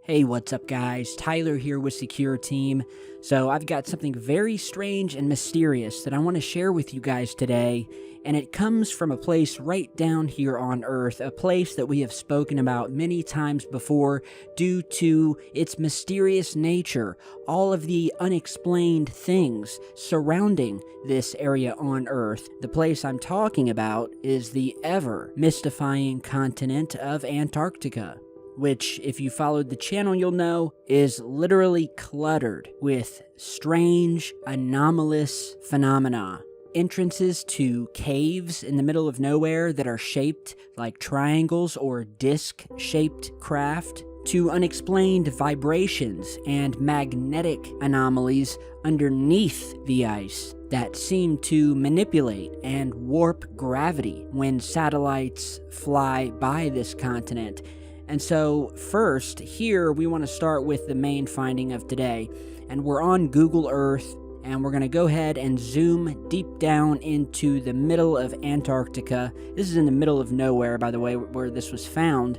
Hey, what's up guys? Tyler here with Secure Team. So I've got something very strange and mysterious that I want to share with you guys today, and it comes from a place right down here on Earth, a place that we have spoken about many times before due to its mysterious nature, all of the unexplained things surrounding this area on Earth. The place I'm talking about is the ever mystifying continent of Antarctica, which, if you followed the channel, you'll know is literally cluttered with strange, anomalous phenomena. Entrances to caves in the middle of nowhere that are shaped like triangles or disc-shaped craft, to unexplained vibrations and magnetic anomalies underneath the ice that seem to manipulate and warp gravity when satellites fly by this continent. And so first, here we want to start with the main finding of today, and we're on Google Earth, and we're going to go ahead and zoom deep down into the middle of Antarctica. This is in the middle of nowhere, by the way, where this was found,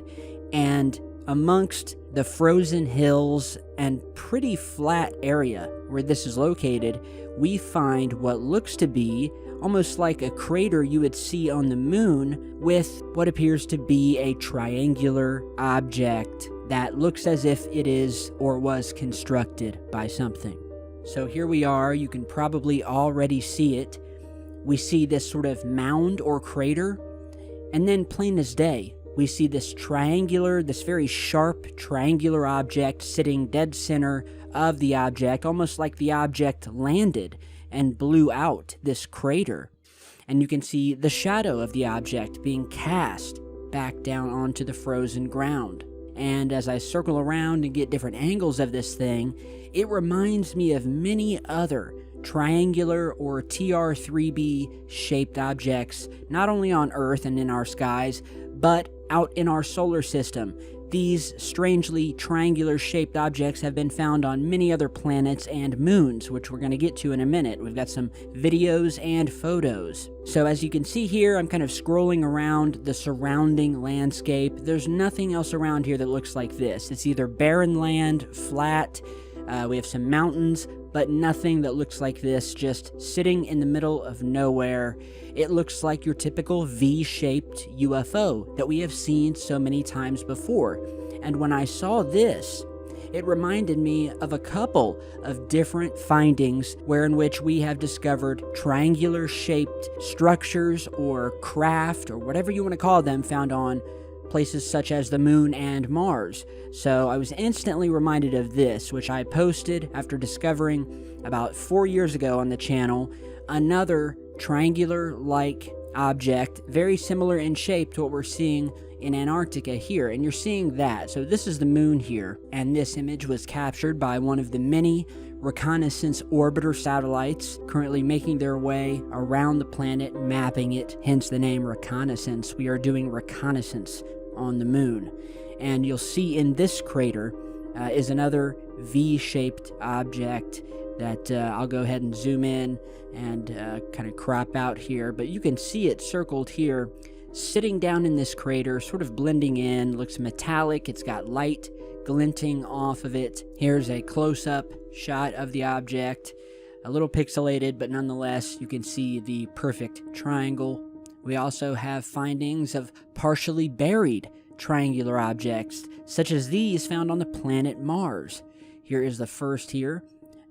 and amongst the frozen hills and pretty flat area where this is located, we find what looks to be almost like a crater you would see on the moon, with what appears to be a triangular object that looks as if it is or was constructed by something. So here we are, you can probably already see it. We see this sort of mound or crater, and then plain as day, we see this very sharp triangular object sitting dead center of the object, almost like the object landed and blew out this crater. And you can see the shadow of the object being cast back down onto the frozen ground. And as I circle around and get different angles of this thing, it reminds me of many other triangular or TR3B shaped objects, not only on Earth and in our skies, but out in our solar system. These strangely triangular shaped objects have been found on many other planets and moons, which we're going to get to in a minute. We've got some videos and photos. So as you can see here, I'm kind of scrolling around the surrounding landscape. There's nothing else around here that looks like this. It's either barren land, flat, we have some mountains, but nothing that looks like this, just sitting in the middle of nowhere. It looks like your typical V-shaped UFO that we have seen so many times before. And when I saw this, it reminded me of a couple of different findings in which we have discovered triangular shaped structures or craft or whatever you want to call them found on places such as the moon and Mars. So I was instantly reminded of this, which I posted after discovering about 4 years ago on the channel another triangular-like object, very similar in shape to what we're seeing in Antarctica here, and you're seeing that. So this is the moon here, and this image was captured by one of the many reconnaissance orbiter satellites currently making their way around the planet, mapping it, hence the name reconnaissance. We are doing reconnaissance on the moon. And you'll see in this crater is another V-shaped object that I'll go ahead and zoom in and kind of crop out here, but you can see it circled here, sitting down in this crater, sort of blending in, looks metallic, it's got light glinting off of it. Here's a close-up shot of the object, a little pixelated, but nonetheless, you can see the perfect triangle. We also have findings of partially buried triangular objects, such as these found on the planet Mars. Here is the first here,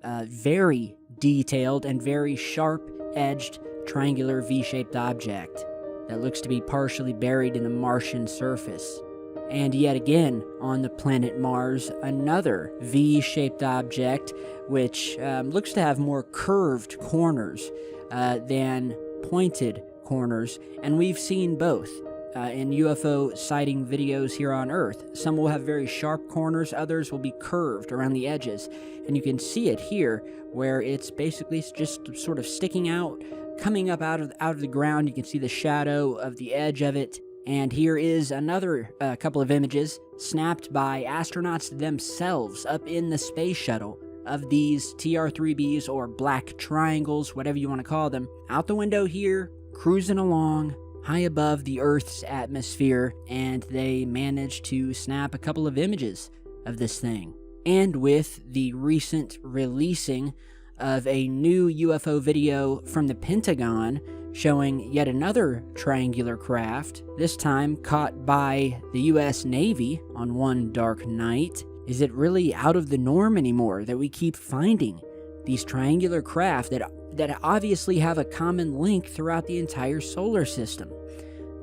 very detailed and very sharp-edged triangular V-shaped object that looks to be partially buried in the Martian surface. And yet again, on the planet Mars, another V-shaped object, which looks to have more curved corners than pointed corners, and we've seen both in UFO sighting videos here on Earth. Some will have very sharp corners, others will be curved around the edges, and you can see it here, where it's basically just sort of sticking out, coming up out of the ground. You can see the shadow of the edge of it. And here is another couple of images snapped by astronauts themselves up in the space shuttle of these TR3Bs or black triangles, whatever you want to call them, out the window here, cruising along high above the Earth's atmosphere, and they managed to snap a couple of images of this thing. And with the recent releasing of a new UFO video from the Pentagon showing yet another triangular craft, this time caught by the US Navy on one dark night, is it really out of the norm anymore that we keep finding these triangular craft that obviously have a common link throughout the entire solar system?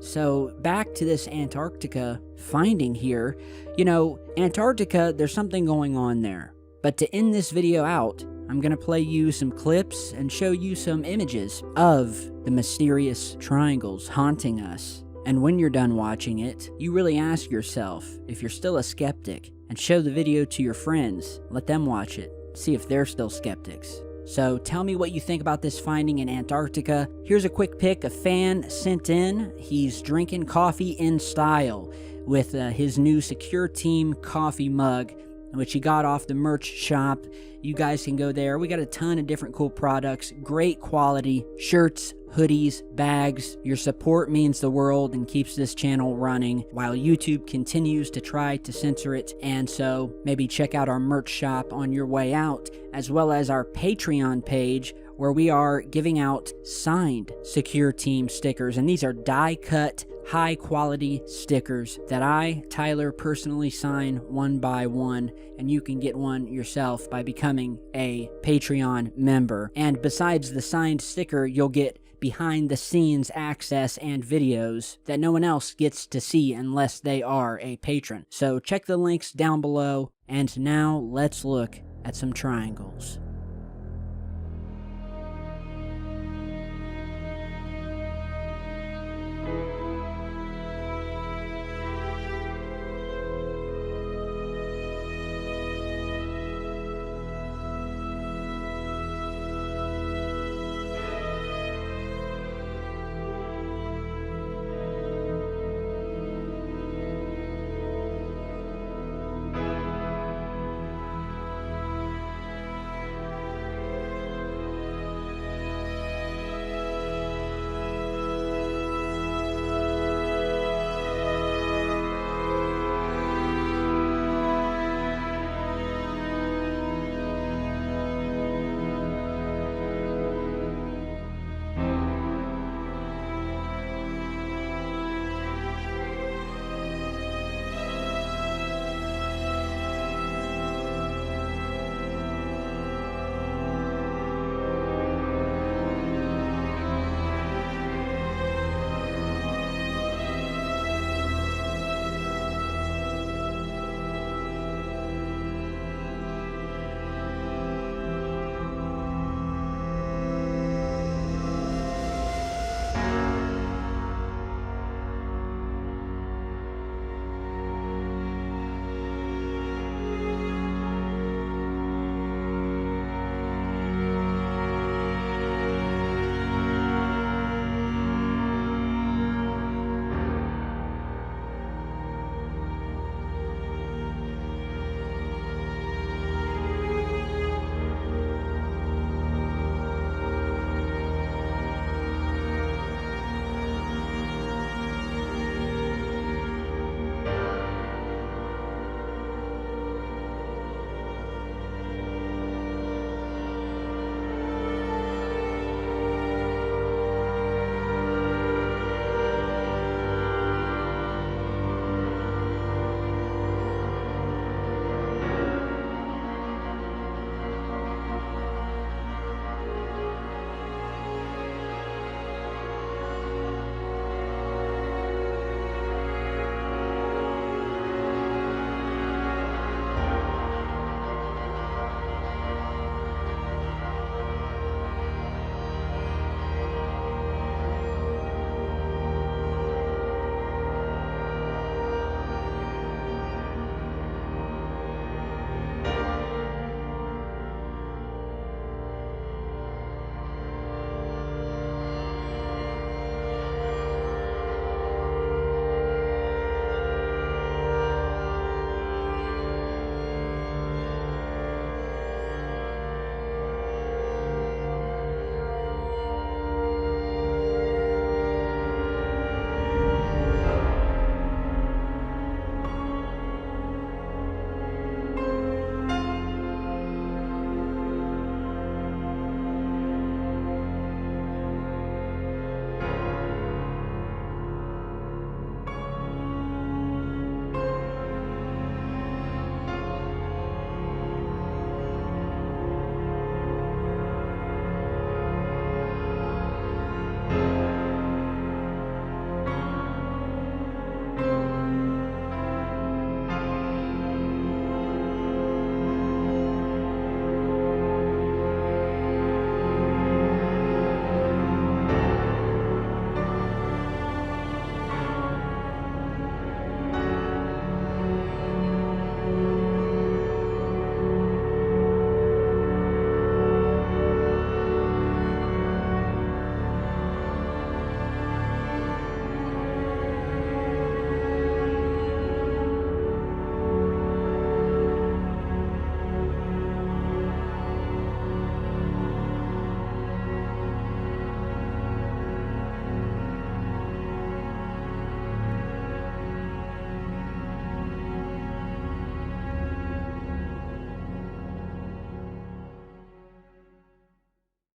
So back to this Antarctica finding here. Antarctica, there's something going on there. But to end this video out, I'm going to play you some clips and show you some images of the mysterious triangles haunting us. And when you're done watching it, you really ask yourself if you're still a skeptic, and show the video to your friends. Let them watch it, see if they're still skeptics. So tell me what you think about this finding in Antarctica. Here's a quick pic a fan sent in. He's drinking coffee in style with his new Secure Team coffee mug, which he got off the merch shop. You guys can go there. We got a ton of different cool products, great quality shirts, hoodies, bags. Your support means the world and keeps this channel running while YouTube continues to try to censor it. And so maybe check out our merch shop on your way out, as well as our Patreon page, where we are giving out signed Secure Team stickers. And these are die-cut, high-quality stickers that I, Tyler, personally sign one by one. And you can get one yourself by becoming a Patreon member. And besides the signed sticker, you'll get behind-the-scenes access and videos that no one else gets to see unless they are a patron. So check the links down below. And now let's look at some triangles.